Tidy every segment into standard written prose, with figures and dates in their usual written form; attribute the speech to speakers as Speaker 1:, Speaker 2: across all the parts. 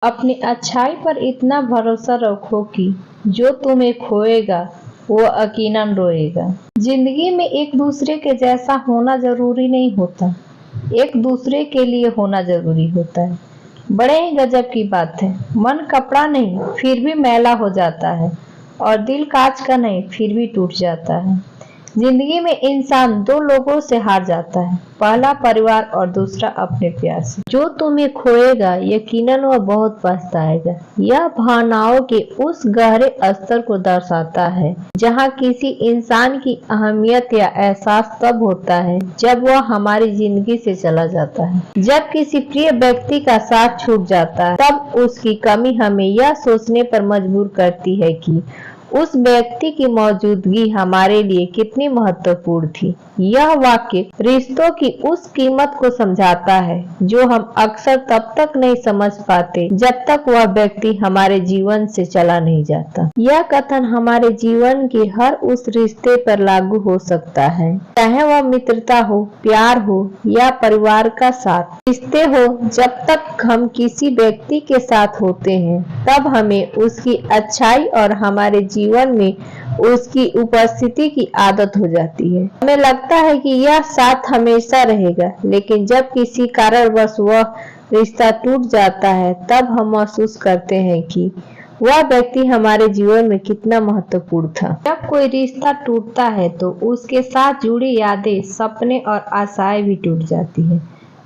Speaker 1: अपनी अच्छाई पर इतना भरोसा रखो कि जो तुम्हें खोएगा वो यकीनन रोएगा। जिंदगी में एक दूसरे के जैसा होना जरूरी नहीं होता, एक दूसरे के लिए होना जरूरी होता है। बड़े ही गजब की बात है, मन कपड़ा नहीं फिर भी मैला हो जाता है और दिल कांच का नहीं फिर भी टूट जाता है। जिंदगी में इंसान दो लोगों से हार जाता है, पहला परिवार और दूसरा अपने प्यार से। जो तुम्हें खोएगा यकीनन वह बहुत पछताएगा। यह भावनाओं के उस गहरे स्तर को दर्शाता है जहाँ किसी इंसान की अहमियत या एहसास तब होता है जब वह हमारी जिंदगी से चला जाता है। जब किसी प्रिय व्यक्ति का साथ छूट जाता है तब उसकी कमी हमें यह सोचने पर मजबूर करती है कि उस व्यक्ति की मौजूदगी हमारे लिए कितनी महत्वपूर्ण थी। यह वाक्य रिश्तों की उस कीमत को समझाता है जो हम अक्सर तब तक नहीं समझ पाते जब तक वह व्यक्ति हमारे जीवन से चला नहीं जाता। यह कथन हमारे जीवन के हर उस रिश्ते पर लागू हो सकता है, चाहे वह मित्रता हो, प्यार हो या परिवार का साथ। रिश्ते हो, जब तक हम किसी व्यक्ति के साथ होते हैं तब हमें उसकी अच्छाई और हमारे जीवन में उसकी उपस्थिति की आदत हो जाती है। हमें लगता है कि यह साथ हमेशा रहेगा, लेकिन जब किसी कारणवश वह रिश्ता टूट जाता है तब हम महसूस करते हैं कि वह व्यक्ति हमारे जीवन में कितना महत्वपूर्ण था। जब कोई रिश्ता टूटता है तो उसके साथ जुड़ी यादें, सपने और आशाएं भी टूट जाती है।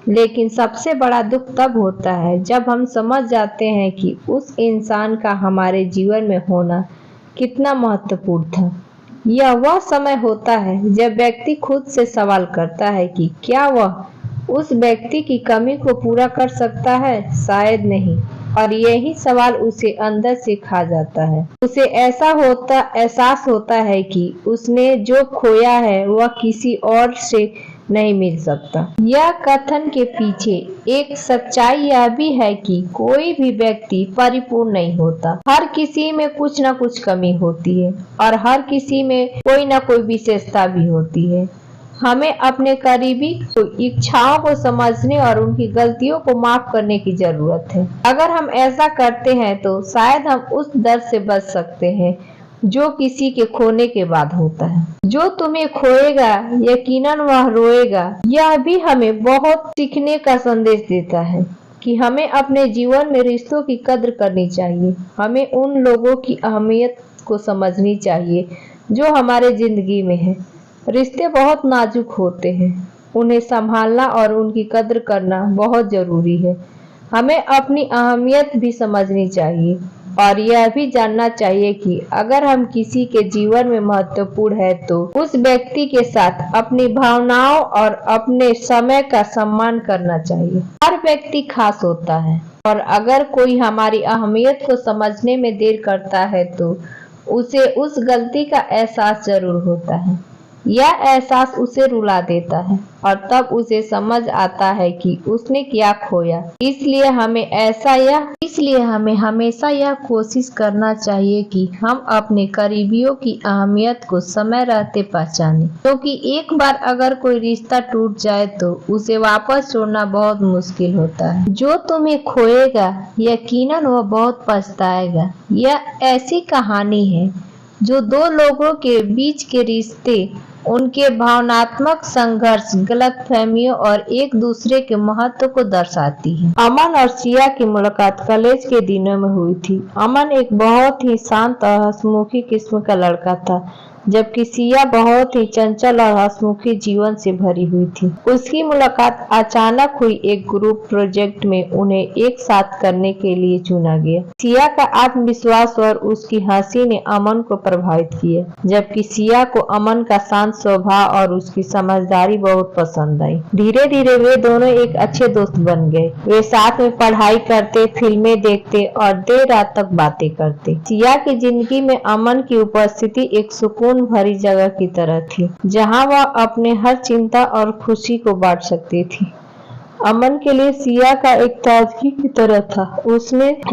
Speaker 1: लेकिन सबसे बड़ा दुख तब होता है जब हम समझ जाते हैं कि उस इंसान का हमारे जीवन में होना कितना महत्वपूर्ण था। यह वह समय होता है जब व्यक्ति खुद से सवाल करता है कि क्या वह उस व्यक्ति की कमी को पूरा कर सकता है? शायद नहीं, और यही सवाल उसे अंदर से खा जाता है। उसे एहसास होता है कि उसने जो खोया है वह किसी और से नहीं मिल सकता। यह कथन के पीछे एक सच्चाई यह भी है कि कोई भी व्यक्ति परिपूर्ण नहीं होता। हर किसी में कुछ न कुछ कमी होती है और हर किसी में कोई न कोई विशेषता भी होती है। हमें अपने करीबी इच्छाओं को समझने और उनकी गलतियों को माफ करने की जरूरत है। अगर हम ऐसा करते हैं तो शायद हम उस दर्द से बच सकते हैं जो किसी के खोने के बाद होता है। जो तुम्हें खोएगा यकीनन वह रोएगा। यह भी हमें बहुत सीखने का संदेश देता है कि हमें अपने जीवन में रिश्तों की कद्र करनी चाहिए। हमें उन लोगों की अहमियत को समझनी चाहिए जो हमारे जिंदगी में है। रिश्ते बहुत नाजुक होते हैं, उन्हें संभालना और उनकी कद्र करना बहुत जरूरी है। हमें अपनी अहमियत भी समझनी चाहिए और यह भी जानना चाहिए कि अगर हम किसी के जीवन में महत्वपूर्ण है तो उस व्यक्ति के साथ अपनी भावनाओं और अपने समय का सम्मान करना चाहिए। हर व्यक्ति खास होता है और अगर कोई हमारी अहमियत को समझने में देर करता है तो उसे उस गलती का एहसास जरूर होता है। यह एहसास उसे रुला देता है और तब उसे समझ आता है कि उसने क्या खोया। इसलिए हमें हमेशा यह कोशिश करना चाहिए कि हम अपने करीबियों की अहमियत को समय रहते पहचानें, क्योंकि एक बार अगर कोई रिश्ता टूट जाए तो उसे वापस जोड़ना बहुत मुश्किल होता है। जो तुम्हें खोएगा यकीनन वह बहुत पछताएगा। यह ऐसी कहानी है जो दो लोगों के बीच के रिश्ते, उनके भावनात्मक संघर्ष, गलतफहमियों और एक दूसरे के महत्व को दर्शाती है। अमन और सिया की मुलाकात कॉलेज के दिनों में हुई थी। अमन एक बहुत ही शांत और हंसमुखी किस्म का लड़का था, जबकि सिया बहुत ही चंचल और हंसमुखी जीवन से भरी हुई थी। उसकी मुलाकात अचानक हुई। एक ग्रुप प्रोजेक्ट में उन्हें एक साथ करने के लिए चुना गया। सिया का आत्मविश्वास और उसकी हंसी ने अमन को प्रभावित किया, जबकि सिया को अमन का शांत स्वभाव और उसकी समझदारी बहुत पसंद आई। धीरे धीरे वे दोनों एक अच्छे दोस्त बन गए। वे साथ में पढ़ाई करते, फिल्में देखते और देर रात तक बातें करते। सिया की जिंदगी में अमन की उपस्थिति एक सुकून भरी जगह की तरह थी, जहां वह अपने हर चिंता और खुशी को बांट सकती थी। अमन के लिए सिया का एक ताजगी की तरह था,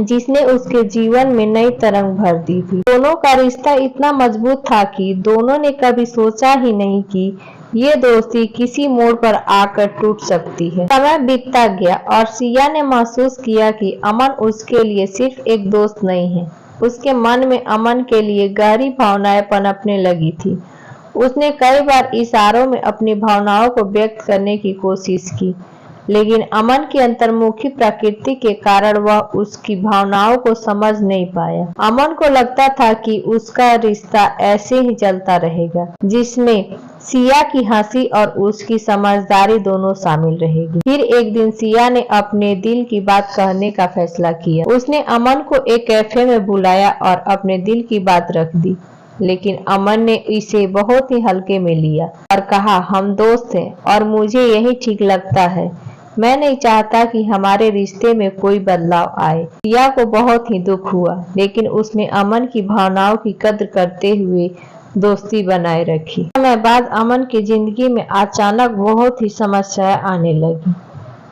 Speaker 1: जिसने उसके जीवन में नई तरंग भर दी थी। दोनों का रिश्ता इतना मजबूत था कि दोनों ने कभी सोचा ही नहीं कि ये दोस्ती किसी मोड़ पर आकर टूट सकती है। समय बीतता गया और सिया ने महसूस किया कि अमन उसके लिए सिर्फ एक दोस्त नहीं है। उसके मन में अमन के लिए गहरी भावनाएं पनपने लगी थी। उसने कई बार इशारों में अपनी भावनाओं को व्यक्त करने की कोशिश की, लेकिन अमन की अंतर्मुखी प्रकृति के कारण वह उसकी भावनाओं को समझ नहीं पाया। अमन को लगता था कि उसका रिश्ता ऐसे ही चलता रहेगा, जिसमें सिया की हंसी और उसकी समझदारी दोनों शामिल रहेगी। फिर एक दिन सिया ने अपने दिल की बात कहने का फैसला किया। उसने अमन को एक कैफे में बुलाया और अपने दिल की बात रख दी, लेकिन अमन ने इसे बहुत ही हल्के में लिया और कहा, हम दोस्त हैं और मुझे यही ठीक लगता है। मैं नहीं चाहता कि हमारे रिश्ते में कोई बदलाव आए। सिया को बहुत ही दुख हुआ, लेकिन उसने अमन की भावनाओं की कद्र करते हुए दोस्ती बनाए रखी। समय बाद अमन की जिंदगी में अचानक बहुत ही समस्याएं आने लगी।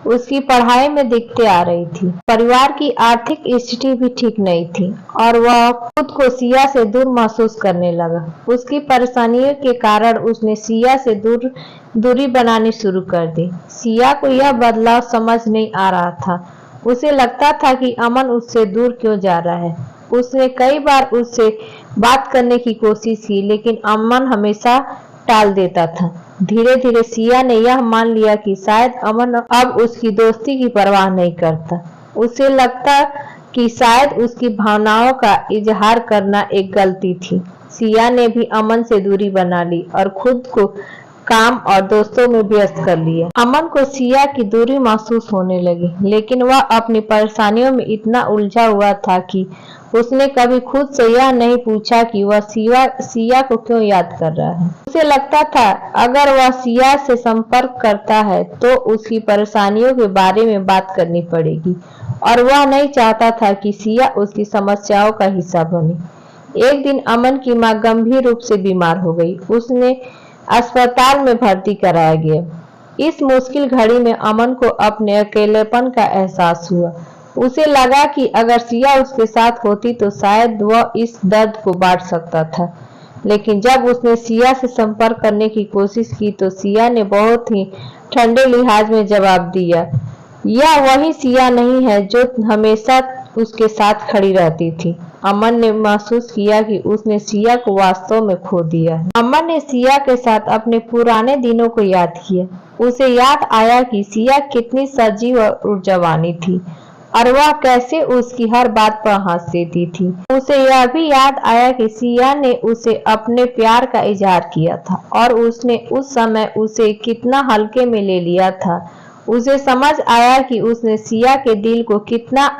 Speaker 1: उसकी पढ़ाई में दिक्कतें आ रही थी, परिवार की आर्थिक स्थिति भी ठीक नहीं थी और वह खुद को सिया से दूर महसूस करने लगा। उसकी परेशानियों के कारण उसने सिया से दूरी बनानी शुरू कर दी। सिया को यह बदलाव समझ नहीं आ रहा था। उसे लगता था कि अमन उससे दूर क्यों जा रहा है। उसने कई बार उससे बात करने की कोशिश की, लेकिन अमन हमेशा टाल देता था। धीरे धीरे सिया ने यह मान लिया कि शायद अमन अब उसकी दोस्ती की परवाह नहीं करता। उसे लगता कि शायद उसकी भावनाओं का इजहार करना एक गलती थी। सिया ने भी अमन से दूरी बना ली और खुद को काम और दोस्तों में व्यस्त कर लिया। अमन को सिया की दूरी महसूस होने लगी, लेकिन वह अपनी परेशानियों में इतना उलझा हुआ था कि उसने कभी खुद से यह नहीं पूछा कि वह सिया को क्यों याद कर रहा है। उसे लगता था अगर वह सिया से संपर्क करता है तो उसकी परेशानियों के बारे में बात करनी पड़ेगी और वह नहीं चाहता था कि सिया उसकी समस्याओं का हिस्सा बने। एक दिन अमन की मां गंभीर रूप से बीमार हो गई। उसने अस्पताल में भर्ती कराया गया। इस मुश्किल घड़ी में अमन को अपने अकेलेपन का एहसास हुआ। उसे लगा कि अगर सिया उसके साथ होती तो शायद वह इस दर्द को बांट सकता था, लेकिन जब उसने सिया से संपर्क करने की कोशिश की तो सिया ने बहुत ही ठंडे लिहाज में जवाब दिया, यह वही सिया नहीं है जो हमेशा उसके साथ खड़ी रहती थी। अमन ने महसूस किया कि उसने सिया को वास्तव में खो दिया है। अमन ने सिया के साथ अपने पुराने दिनों को याद किया। उसे याद आया कि सिया कितनी सजीव और ऊर्जावानी थी और वह कैसे उसकी हर बात पर हंस देती थी। उसे यह भी याद आया कि सिया ने उसे अपने प्यार का इजहार किया था और उसने उस समय उसे कितना हल्के में ले लिया था। उसे समझ आया कि उसने सिया के दिल को कितना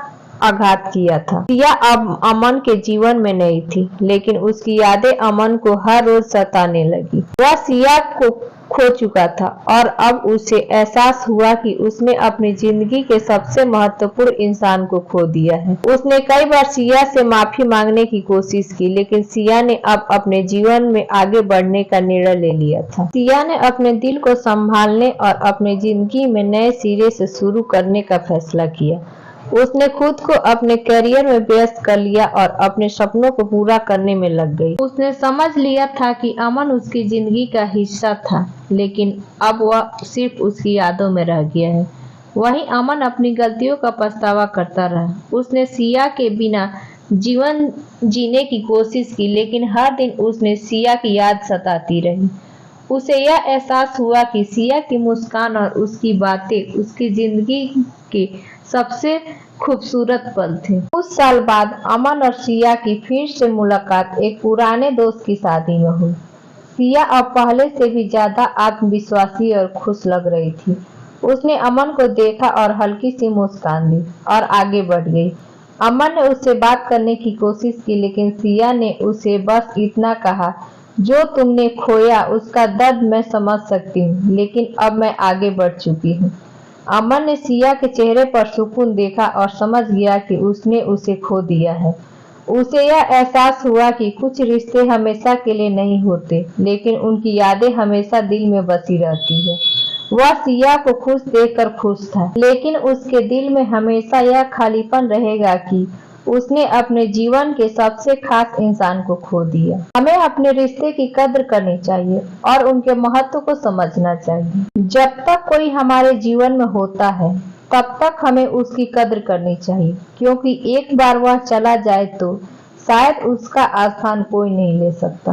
Speaker 1: आघात किया था। सिया अब अमन के जीवन में नहीं थी, लेकिन उसकी यादें अमन को हर रोज सताने लगी। वह सिया को खो चुका था और अब उसे एहसास हुआ कि उसने अपनी जिंदगी के सबसे महत्वपूर्ण इंसान को खो दिया है। उसने कई बार सिया से माफी मांगने की कोशिश की, लेकिन सिया ने अब अपने जीवन में आगे बढ़ने का निर्णय ले लिया था। सिया ने अपने दिल को संभालने और अपनी जिंदगी में नए सिरे से शुरू करने का फैसला किया। उसने खुद को अपने करियर में व्यस्त कर लिया और अपने सपनों को पूरा करने में लग गई। उसने समझ लिया था कि अमन उसकी जिंदगी का हिस्सा था, लेकिन अब वह सिर्फ उसकी यादों में रह गया है। वहीं अमन अपनी गलतियों का पछतावा करता रहा। उसने सिया के बिना जीवन जीने की कोशिश की, लेकिन हर दिन उसने सिया की याद सताती रही। उसे यह एहसास हुआ कि सिया की मुस्कान और उसकी बातें उसकी जिंदगी के सबसे खूबसूरत पल थे। कुछ साल बाद अमन और सिया की फिर से मुलाकात एक पुराने दोस्त की शादी में हुई। सिया अब पहले से भी ज्यादा आत्मविश्वासी और खुश लग रही थी। उसने अमन को देखा और हल्की सी मुस्कान दी और आगे बढ़ गई। अमन ने उससे बात करने की कोशिश की, लेकिन सिया ने उसे बस इतना कहा, जो तुमने खोया उसका दर्द मैं समझ सकती हूँ, लेकिन अब मैं आगे बढ़ चुकी हूँ। अमन ने सिया के चेहरे पर सुकून देखा और समझ गया कि उसने उसे खो दिया है। उसे यह एहसास हुआ कि कुछ रिश्ते हमेशा के लिए नहीं होते, लेकिन उनकी यादें हमेशा दिल में बसी रहती है। वह सिया को खुश देखकर खुश था, लेकिन उसके दिल में हमेशा यह खालीपन रहेगा कि उसने अपने जीवन के सबसे खास इंसान को खो दिया। हमें अपने रिश्ते की कद्र करनी चाहिए और उनके महत्व को समझना चाहिए। जब तक कोई हमारे जीवन में होता है तब तक हमें उसकी कद्र करनी चाहिए, क्योंकि एक बार वह चला जाए तो शायद उसका स्थान कोई नहीं ले सकता।